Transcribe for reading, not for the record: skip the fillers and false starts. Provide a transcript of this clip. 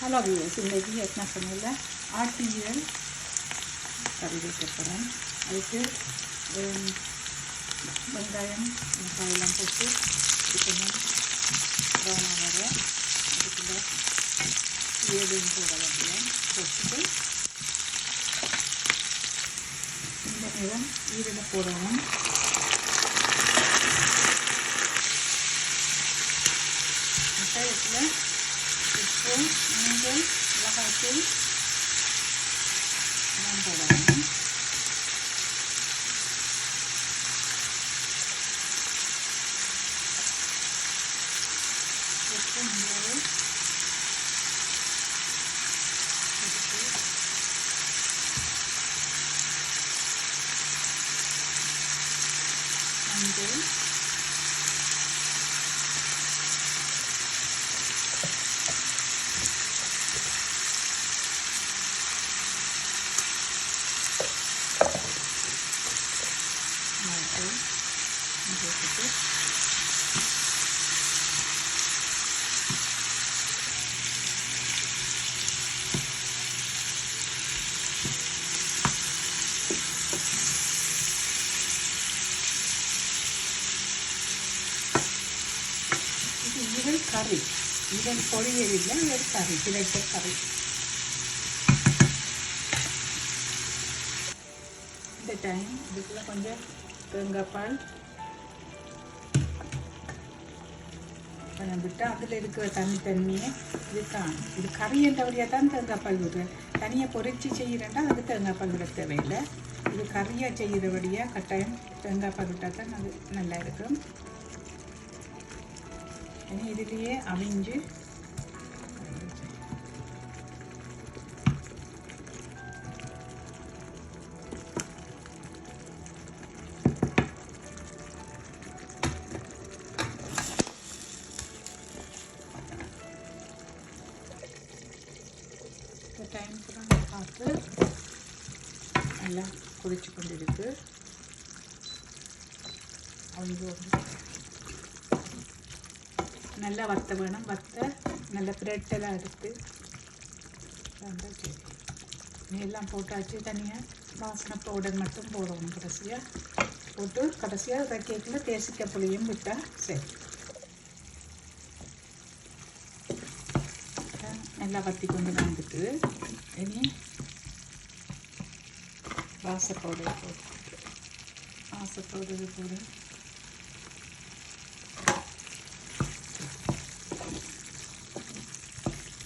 Hello viewers, இன்றைக்கி என்ன பண்ணல ஆட்டியல் கறி வைக்க போகிறேன். அதுக்கு வெங்காயம் எல்லாம் போட்டு சிக்கனும் ப்ரௌனாக வர அதுக்குள்ள ஏழும் போட வேண்டிய போட்டுட்டு இந்த நேரம் ஈரில் போடணும். வெங்காயத்தில் உப்பு, மஞ்சள், மிளகாய்த்தூள் எல்லாம் போடணும். உப்பு மிளகு மஞ்சள் போட்டுட்டு இது ஈரல் கறி, ஈரல் பொரியல் இல்லை, ஈரல் கறி, கிடைச்ச கறி. இந்த டைம் இதுக்குள்ள கொஞ்சம் தேங்காய் பால் விட்டு அதில் இருக்கிற தண்ணியை இது கறி என்றபடியாக தான் தேங்காய் பால் விடுறேன். தனியாக பொரிச்சு செய்கிறேன்டா அதுக்கு தேங்காய் பால் விட தேவையில்லை. இது கறியாக செய்கிறபடியாக கட்டாயம் தேங்காய் பால் விட்டால் தான் அது நல்லா இருக்கும். இதுலேயே அவிஞ்சு டைம் கூட பார்த்து நல்லா கொதிச்சு கொண்டு இருக்கு. அவங்க நல்லா வத்த வேணும். வத்த நல்ல பிரெட்டெல்லாம் எடுத்து எல்லாம் போட்டாச்சு. தனியாக வாசனை பவுடர் மட்டும் போடணும். கடைசியாக கேக்கில் தேசிக்காய் புளியும் விட்டால் சரி. நல்லா வத்தி கொண்டு வந்துட்டு இனி வாச பவுடர் போடு.